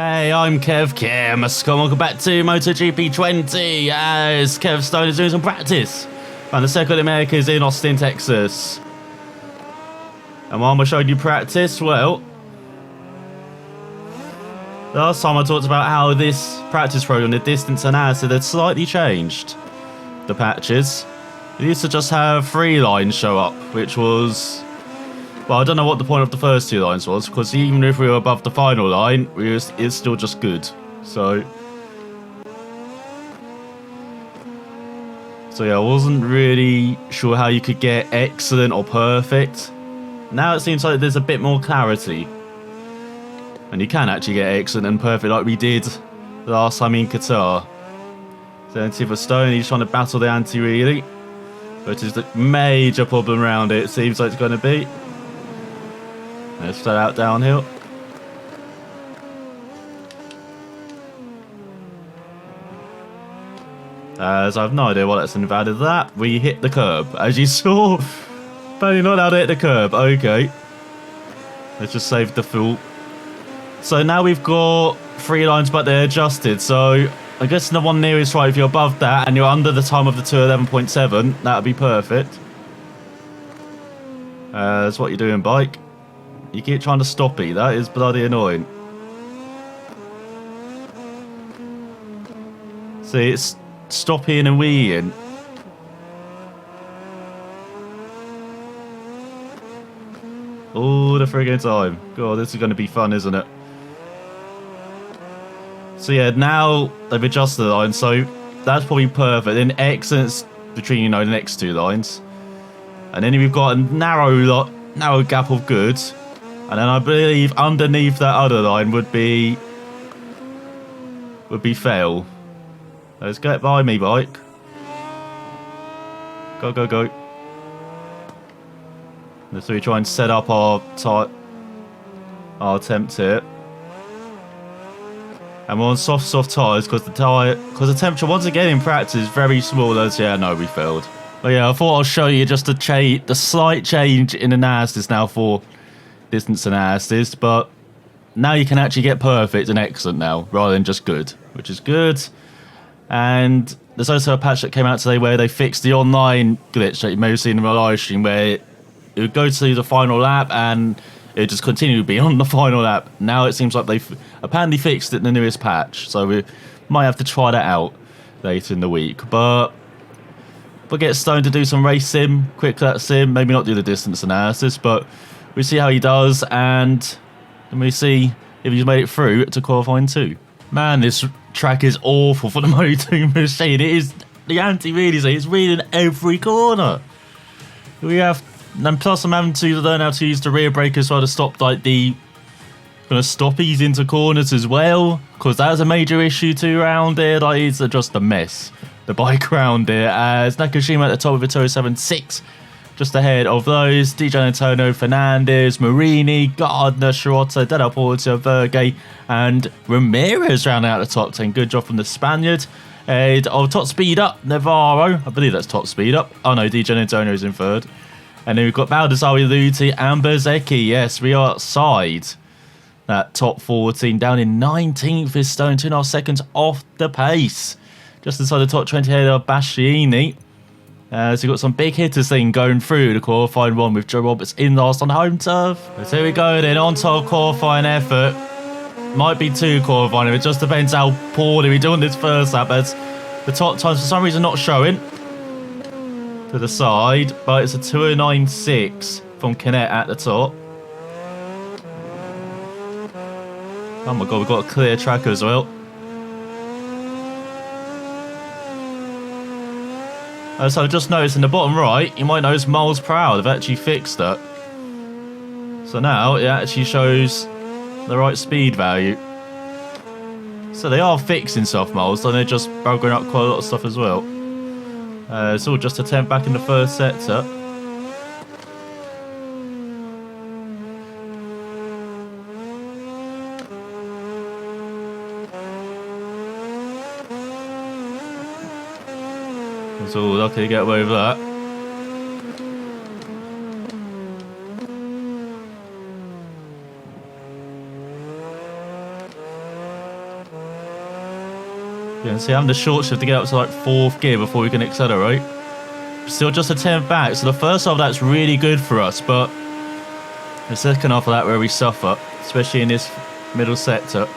Hey, I'm Kev Welcome back to MotoGP 20 as Kev Stone is doing some practice around the Circuit of the Americas in Austin, Texas. And while I'm showing you practice, well, last time I talked about how this practice program, the distance analysis, had slightly changed the patches. It used to just have 3 lines show up, which was... well, I don't know what the point of the first 2 lines was, because even if we were above the final line, it's still just good. So yeah, I wasn't really sure how you could get excellent or perfect. Now it seems like there's a bit more clarity. And you can actually get excellent and perfect like we did last time in Qatar. So Kev Stone, he's trying to battle the anti-wheelie, which is the major problem around it seems like it's going to be. Let's start out downhill. As I have no idea what that's invalid that. We hit the curb, as you saw. But you're not allowed to hit the curb. Okay. Let's just save the fuel. So now we've got 3 lines, but they're adjusted. So I guess the one nearest right, if you're above that and you're under the time of the 2:11.7, that would be perfect. That's what you're doing, bike. You keep trying to stop me. That is bloody annoying. See, it's stopping and weeing. All the friggin' time. God, this is going to be fun, isn't it? So yeah, now they've adjusted the line, so that's probably perfect. Then excellence between, the next 2 lines. And then we've got a narrow gap of good. And then I believe underneath that other line would be fail. Let's get by me, bike. Go, go, go. So we try and set up our attempt here. And we're on soft tyres because the temperature once again in practice is very small. As yeah, no, we failed. But yeah, I thought I'll show you just the slight change in analysis now for distance analysis, but now you can actually get perfect and excellent now rather than just good, which is good. And there's also a patch that came out today where they fixed the online glitch that you may have seen in my live stream, where it would go to the final lap and it would just continue to be on the final lap. Now it seems like they've apparently fixed it in the newest patch, so we might have to try that out later in the week. But we'll get Stone to do some race sim, quick lap sim, maybe not do the distance analysis, but we see how he does, and then we see if he's made it through to qualifying 2. Man, this track is awful for the Moto2 machine. It is the anti-wheelie, it's reading every corner. We have, and plus I'm having to learn how to use the rear brake as well to stop like the stoppies into corners as well, because that's a major issue too around here. Like, it's just a mess, the bike around here. As Nakashima at the top with a 207.6. Just ahead of those, DJ Antonio, Fernandez, Marini, Gardner, Shirota, Del Porto, Verge, and Ramirez round out the top 10. Good job from the Spaniard. Top speed up, Navarro. I believe that's top speed up. Oh no, DJ Antonio's in 3rd. And then we've got Baldassari, Luti, and Bezzecchi. Yes, we are outside that top 14. Down in 19th is Stone, 2.5 seconds off the pace. Just inside the top 20 ahead of Bastianini. So we've got some big hitters thing going through the qualifying 1 with Joe Roberts in last on home turf. So here we go then, on to our qualifying effort. Might be 2 qualifying, it just depends how poorly we do on this first lap. As the top times for some reason not showing to the side, but it's a 2:09.6 from Canet at the top. Oh my god, we've got a clear track as well. So just notice in the bottom right, you might notice miles per hour. They've actually fixed it. So now it actually shows the right speed value. So they are fixing soft miles, and they're just buggering up quite a lot of stuff as well. It's all just a temp back in the first sector. So lucky to get away with that. You can see I'm the short shift to get up to like 4th gear before we can accelerate. Still just a 10th back, so the first half of that's really good for us, but the second half of that where we suffer, especially in this middle sector.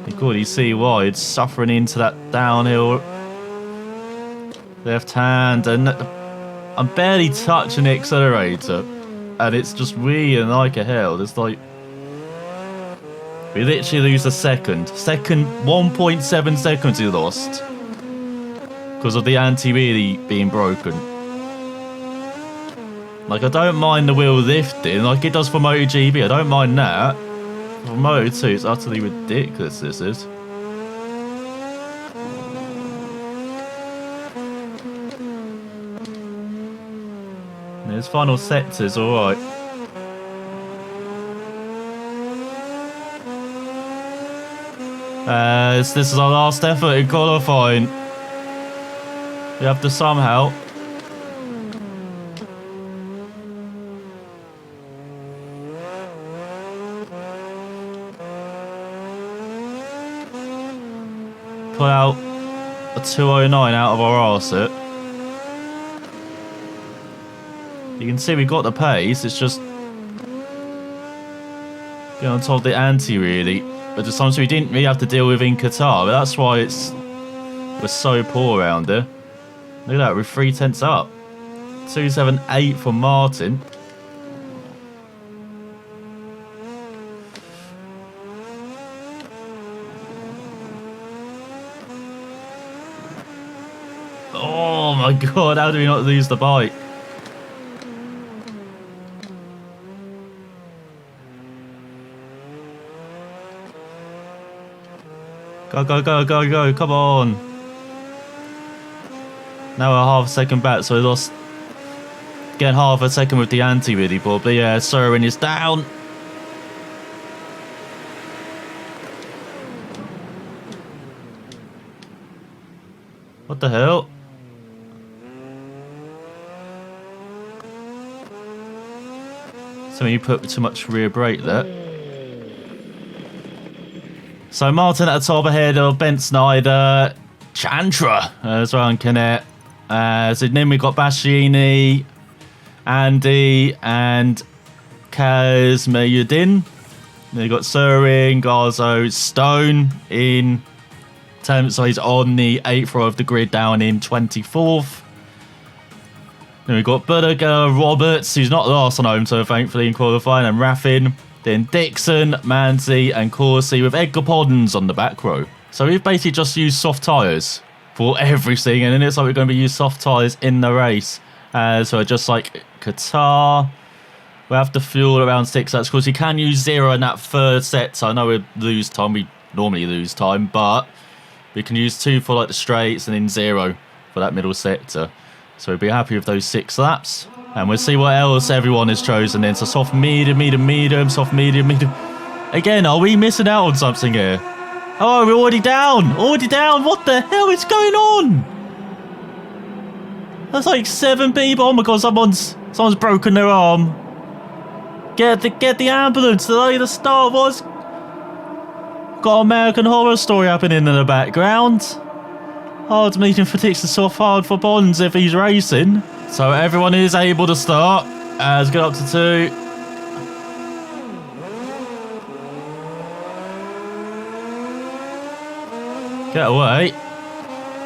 You can already see why it's suffering into that downhill left hand, and I'm barely touching the accelerator. And it's just wheeling like a hell. There's like... We literally lose a second. 1.7 seconds we lost. Because of the anti-wheelie being broken. Like, I don't mind the wheel lifting like it does for MotoGP. I don't mind that. For Moto2, it's utterly ridiculous, this is. His final sector's alright. This is our last effort in qualifying. We have to somehow pull out a 209 out of our arse. You can see we got the pace, it's just getting on top of the ante really. But just something we didn't really have to deal with in Qatar, but that's why we're so poor around here. Look at that, we're 3/10 up. 278 for Martin. Oh my god, how do we not lose the bike? Go, go, go, go, go, come on. Now we're half a second back, so we lost getting half a second with the anti-wheelie board. But yeah, Soren is down. What the hell? So you put too much rear brake there. So Martin at the top ahead of Ben Snyder, Chandra as well, and Canet. So then we got Bastianini, Andy, and Kazmayudin. Then we got Suring, Garzo, Stone in 10th, so he's on the 8th row of the grid down in 24th. Then we got Budaga, Roberts, who's not last on home, so thankfully in qualifying, and Raffin. Then Dixon, Manzi, and Corsi with Edgar Poddens on the back row. So we've basically just used soft tyres for everything, and then it's like we're going to be using soft tyres in the race. So just like Qatar, we have to fuel around 6. That's because you can use 0 in that 3rd set. So I know we lose time. We normally lose time, but we can use 2 for like the straights and then 0 for that middle sector. So we'll be happy with those 6 laps. And we'll see what else everyone has chosen then. So soft medium, medium, medium, soft medium, medium. Again, are we missing out on something here? Oh, we're already down. Already down. What the hell is going on? That's like 7 people. Oh my god, someone's broken their arm. Get the ambulance. Delay the start. What's got American Horror Story happening in the background? Hard medium for Dixon, soft hard for Bonds if he's racing. So everyone is able to start. Let's get up to 2. Get away.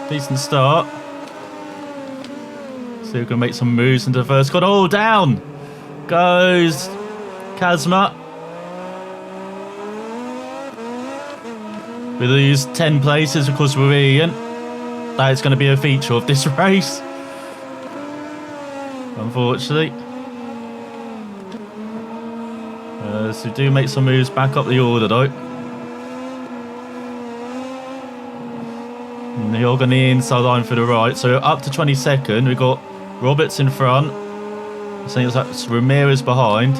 Decent start. So we can make some moves into the first cut. Oh, down goes Kazma. We lose 10 places because we're Ian. That is going to be a feature of this race, unfortunately. So we do make some moves back up the order though. And you're going the inside line for the right. So up to 22nd, we've got Roberts in front. I think it's Ramirez behind.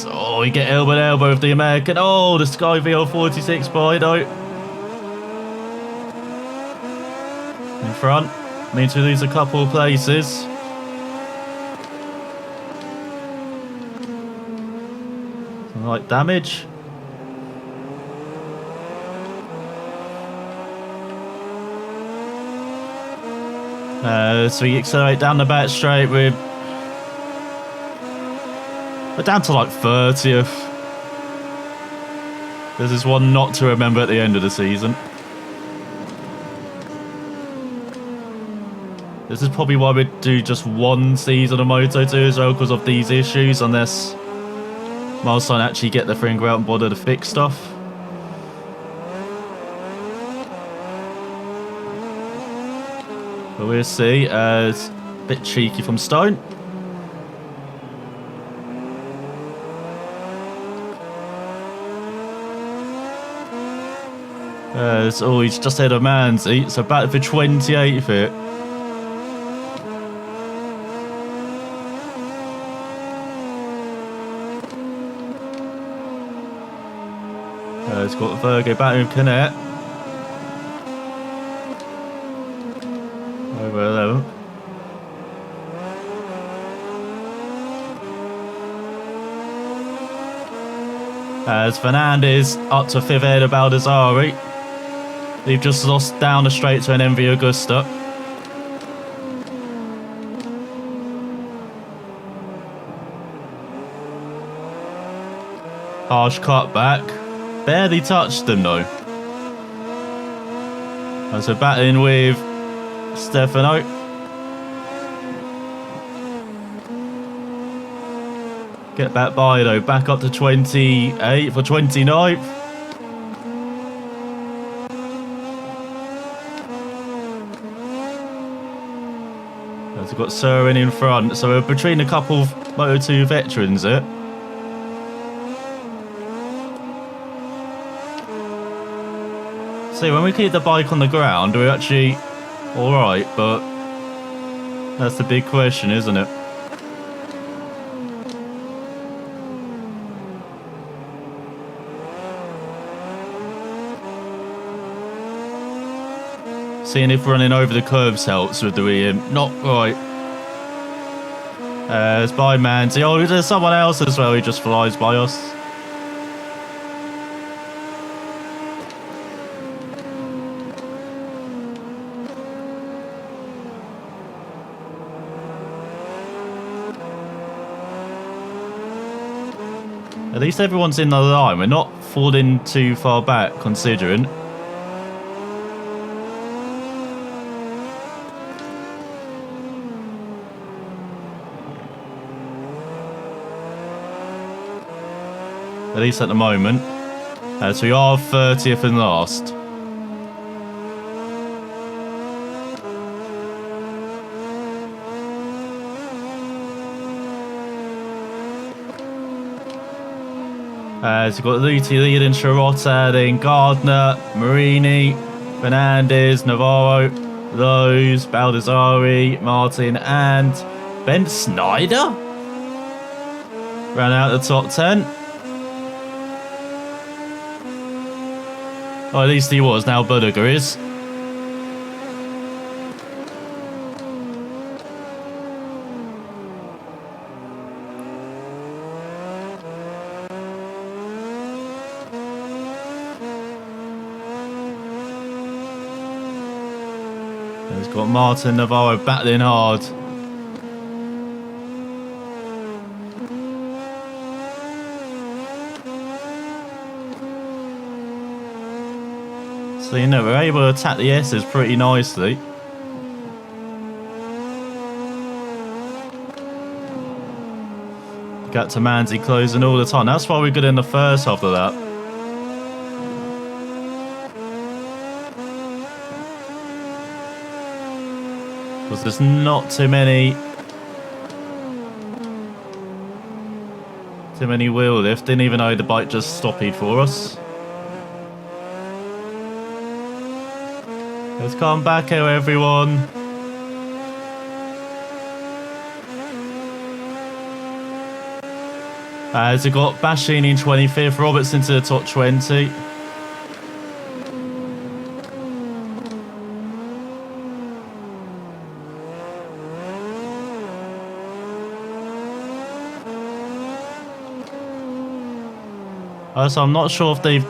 Oh, we get elbow to elbow with the American. Oh, the Sky VL46 by though. In front. Means we lose a couple of places. Some light damage. So we accelerate down the back straight. We're down to like 30th. This is one not to remember at the end of the season. This is probably why we do just one season of Moto2 as well, because of these issues, unless Milestone actually get the thing out and bother to fix stuff. But we'll see. It's a bit cheeky from Stone. Oh, he's just ahead of Manzi, so back for 28th here. He's got Virgo back with Canet. Over 11. As Fernandez up to 5th ahead of Baldassari. They've just lost down the straight to an MV Augusta. Harsh cut back. Barely touched them though. And so battling with Stefano. Get back by though. Back up to 28th for 29th. We've got Surin in front, so we're between a couple of Moto2 veterans here. See, when we keep the bike on the ground, we're actually alright, but that's the big question, isn't it? Seeing if running over the curves helps with the EM. Not right. It's by Manzi. Oh, there's someone else as well who just flies by us. At least everyone's in the line. We're not falling too far back, considering. At least at the moment. So we are 30th and last. So we've got Luti leading, Shirota, then Gardner, Marini, Fernandez, Navarro, Lowe's, Baldassari, Martin, and Ben Snyder. Ran out the top 10. Oh, at least he was. Now Budiger is. He's got Martin Navarro battling hard. So, you know, we're able to attack the S's pretty nicely. Got to Manzi closing all the time. That's why we're good in the first half of that. Because there's not too many wheel lift. Didn't even know the bike just stopped for us. Let's come back here, everyone. As we got Basheen in 25th, Roberts into the top 20. So I'm not sure if they've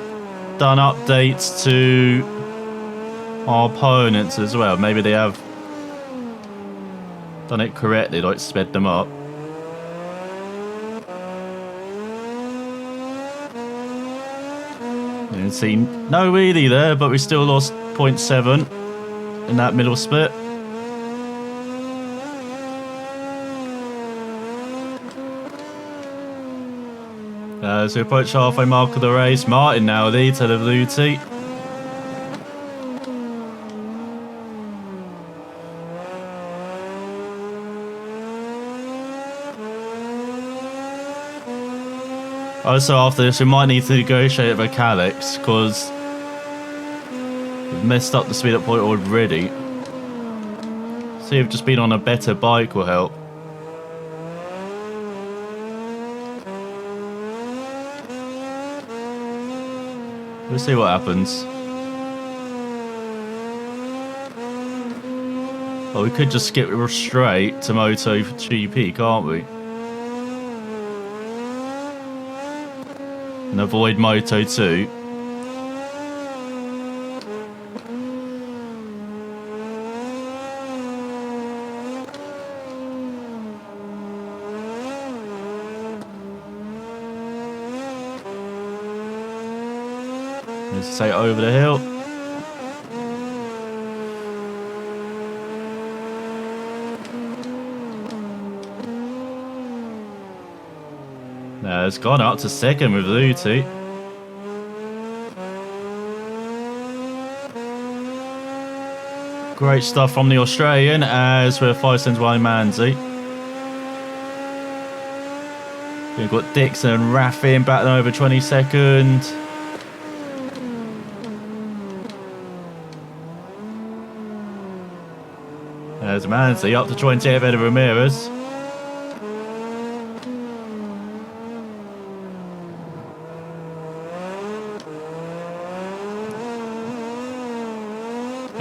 done updates to our opponents as well. Maybe they have done it correctly, like sped them up. You can see no wheelie there, but we still lost 0.7 in that middle split. As we approach halfway mark of the race, Martin now leads to the blue tee. Also, after this, we might need to negotiate with Calix because we've messed up the speed up point already. See if just being on a better bike will help. We'll see what happens. Well, we could just skip straight to MotoGP, can't we? And avoid Moto2. Let's say over the hill. Now it's gone up to second with Luti. Great stuff from the Australian as we're 5 seconds behind Manzi. We've got Dixon and Raffin battling over 22nd. There's Manzi up to 20th ahead of Ramirez.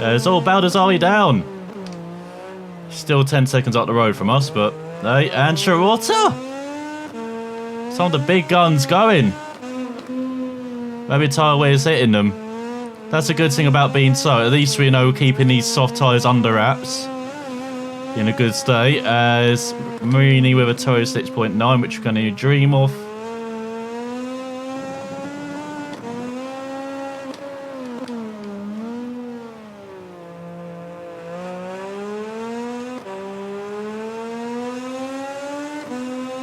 It's all Baldessari down. Still 10 seconds up the road from us, but hey, and Shirota. Some of the big guns going. Maybe tyre wear is hitting them. That's a good thing about being so. At least we know keeping these soft tyres under wraps in a good state. As Marini with a Toro 6.9, which we're going to dream of.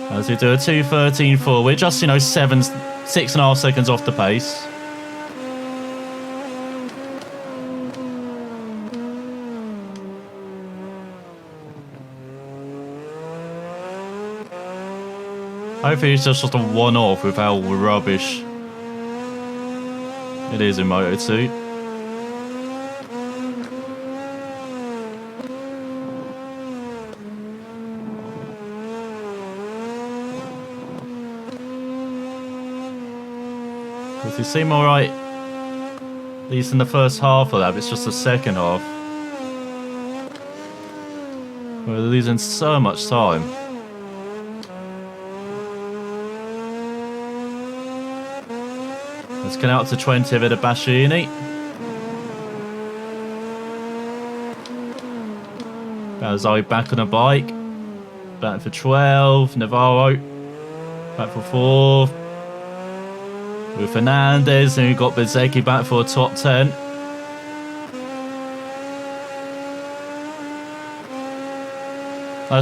As we do a 2:13.4, we're just, 6.5 seconds off the pace. Hopefully it's just a one-off with how rubbish it is in Moto2. Because they seem alright, at least in the first half of that, it's just the second half. We're losing so much time. Let's get out to 20 of it at Bastianini. Baldessari back on a bike. Back for 12. Navarro back for 4. With Fernandez, and we've got Bezzecchi back for a top 10.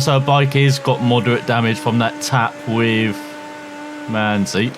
So our bike has got moderate damage from that tap with Manzi.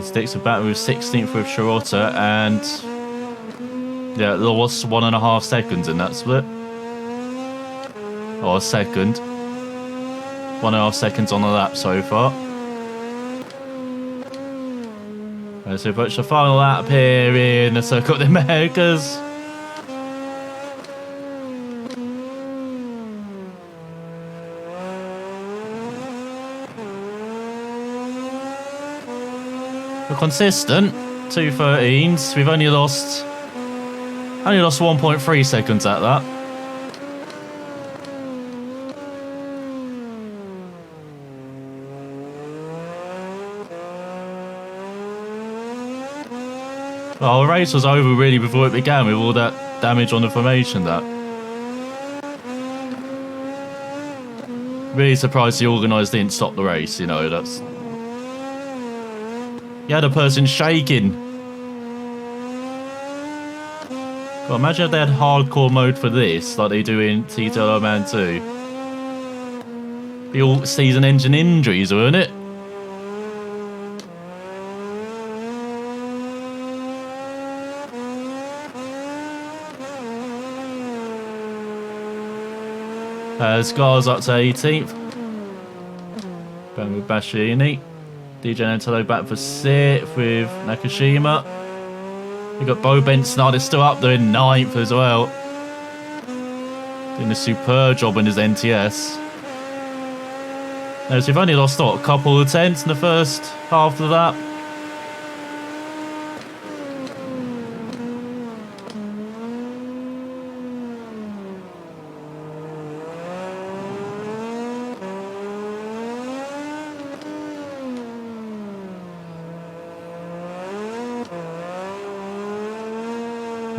Sticks are back with 16th with Shirota, and yeah, lost 1.5 seconds in that split. Or a second. 1.5 seconds on the lap so far. So we approach the final lap here in the Circuit of the Americas. We're consistent. 2:13s. We've only lost 1.3 seconds at that. Well, the race was over really before it began with all that damage on the formation. That really surprised the organisers didn't stop the race. You know, that's you had a person shaking. Well, imagine if they had hardcore mode for this, like they do in T-Tail Man 2. Be all season engine injuries, wouldn't it? Scar's up to 18th. Going with Bastianini. DJ Nantolo back for 6th with Nakashima. We've got Bo Benson is still up there in 9th as well. Doing a superb job in his NTS. So we've only lost a couple of tenths in the first half of that.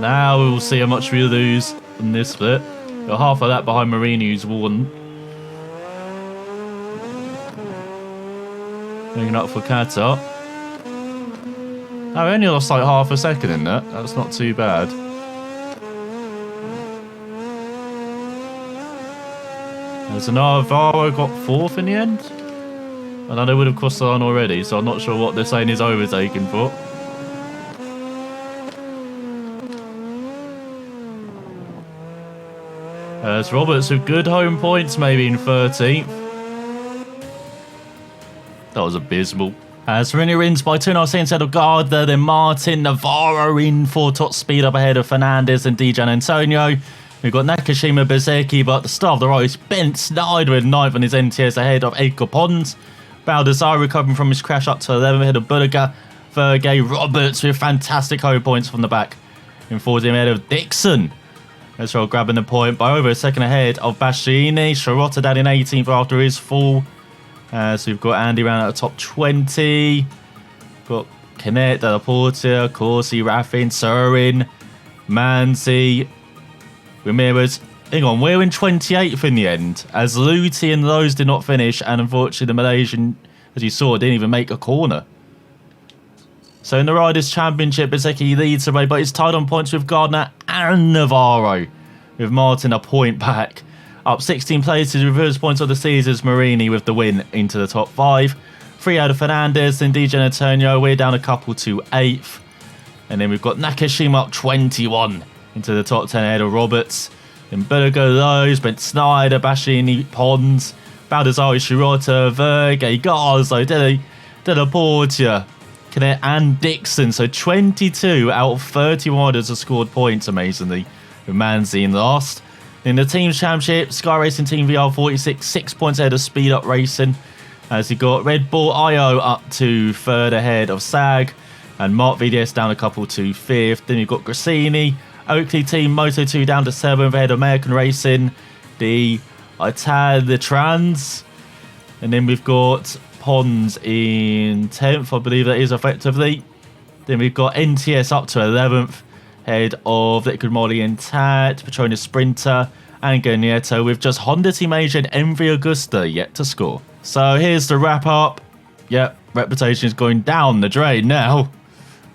Now we will see how much we lose in this bit. Got half of that behind Marini, who's won. Moving up for Qatar. Oh, we only lost like half a second in that. That's not too bad. There's another Varro got 4th in the end. I know they would have crossed the line already, so I'm not sure what they're saying is overtaken for. There's Roberts with good home points, maybe in 13th. That was abysmal. Serena wins by 2.5 seconds ahead of Gardner, then Martin Navarro in for top speed up ahead of Fernandez and Dijan Antonio. We've got Nakashima Bezeki, but at the start of the race, Ben Snyder with 9th on his NTS ahead of Edgar Pons. Baldassare recovering from his crash up to 11th ahead of Bulliger. Vergey Roberts with fantastic home points from the back. In 14th ahead of Dixon. Ezra grabbing the point by over a second ahead of Bastianini. Shirota down in 18th after his fall. So we've got Andy round at the top 20. Got Canet, Della Porta, Corsi, Raffin, Surin, Manzi, Ramirez. Hang on, we're in 28th in the end. As Luti and those did not finish. And unfortunately the Malaysian, as you saw, didn't even make a corner. So in the Riders' Championship, Bezeki leads the way, but he's tied on points with Gardner and Navarro, with Martin a point back. Up 16 places with first points of the season, Marini with the win into the top 5. 3 out of Fernandez, then DJ Antonio. We're down a couple to 8th. And then we've got Nakashima up 21 into the top 10 ahead of Roberts. Then Bergo Lowe's, Brent Snyder, Bashini, Pons, Baldassare, Shirota, Vergey, Garzo, Della Porta, Canet and Dixon. So 22 out of 30 riders have scored points, amazingly, with Manzi in last. In the Teams Championship, Sky Racing Team VR46, 6 points ahead of Speed Up Racing. As you got Red Bull IO up to 3rd ahead of SAG. And Mark VDS down a couple to 5th. Then you've got Grassini, Oakley Team Moto2 down to 7th ahead of American Racing. The Trans. And then we've got Pons in 10th, I believe that is effectively. Then we've got NTS up to 11th, head of Liquid Molly Intact, Petronas Sprinter, and Gagneto, with just Honda Team Asia and MV Augusta yet to score. So here's the wrap up. Yep, reputation is going down the drain now.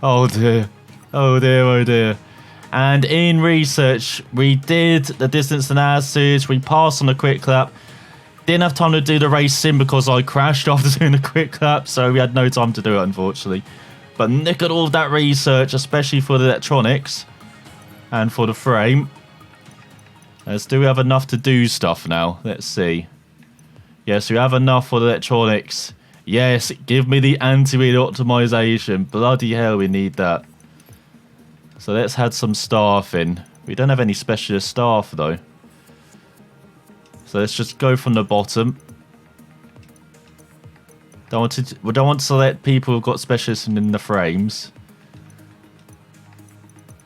Oh dear. Oh dear, oh dear. And in research, we did the distance analysis, we passed on a quick lap. Didn't have time to do the race sim because I crashed after doing a quick lap, so we had no time to do it, unfortunately. But look at all of that research, especially for the electronics and for the frame. Do we have enough to do stuff now? Let's see. Yes, we have enough for the electronics. Yes, give me the anti-wheel optimization. Bloody hell, we need that. So let's add some staff in. We don't have any specialist staff, though. So let's just go from the bottom. We don't want to let people who've got specialism in the frames.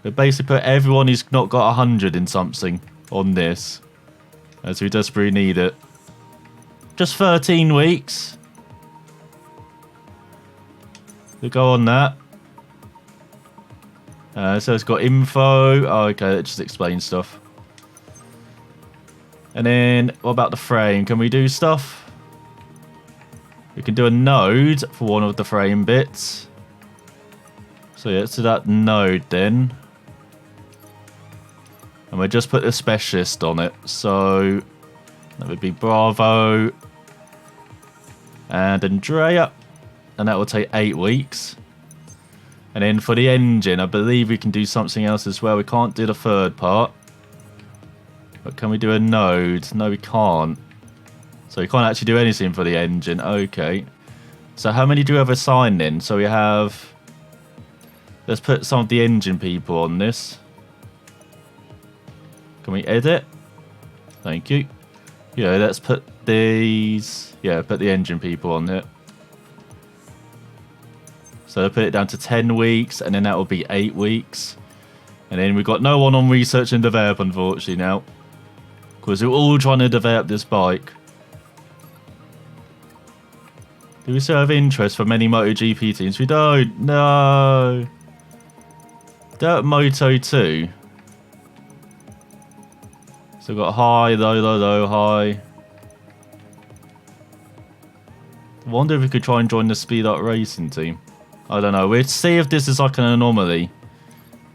But basically put everyone who's not got 100 in something on this, as we desperately need it. Just 13 weeks. We go on that. So it's got info. Oh, okay, it just explains stuff. And then, what about the frame? Can we do stuff? We can do a node for one of the frame bits. So yeah, let's do that node then. And we'll just put the specialist on it. So that would be Bravo and Andrea. And that will take 8 weeks. And then for the engine, I believe we can do something else as well. We can't do the third part. But can we do a node? No, we can't. So we can't actually do anything for the engine. Okay. So how many do we have assigned then? So we have... Let's put some of the engine people on this. Can we edit? Thank you. Yeah, let's put these... Yeah, put the engine people on it. So put it down to 10 weeks, and then that will be 8 weeks. And then we've got no one on research and develop, unfortunately, now. Because we're all trying to develop this bike. Do we still have interest for many MotoGP teams? We don't. No. Dirt Moto 2. So we've got high, low, low, low, high. I wonder if we could try and join the Speed Up Racing team. I don't know. We'll see if this is like an anomaly.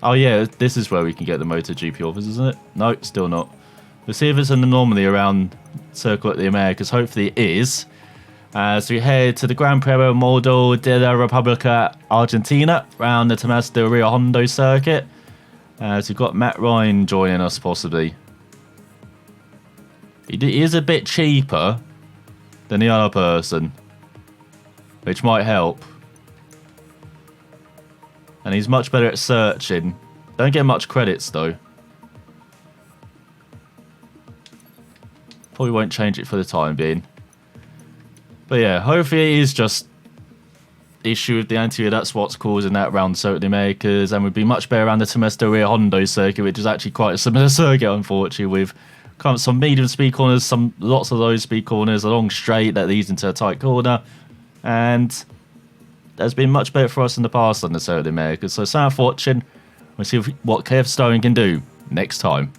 Oh yeah, this is where we can get the MotoGP offers, isn't it? No, still not. We'll see if it's an anomaly around Circle at the Americas. Hopefully it is. As we head to the Gran Premio Modo de la República Argentina around the Tomás del Rio Hondo circuit. As we've got Matt Ryan joining us possibly. He is a bit cheaper than the other person, which might help. And he's much better at searching. Don't get much credits though. Probably won't change it for the time being. But yeah, hopefully it is just issue with the anterior. That's what's causing that around Circuit of the Americas, and would be much better around the Tomás del Rio Hondo circuit, which is actually quite a similar circuit, unfortunately, with kind of some medium speed corners, lots of low speed corners, a long straight that leads into a tight corner, and that's been much better for us in the past on the Circuit of the Americas. So thanks for watching. We'll see what Kev Stone can do next time.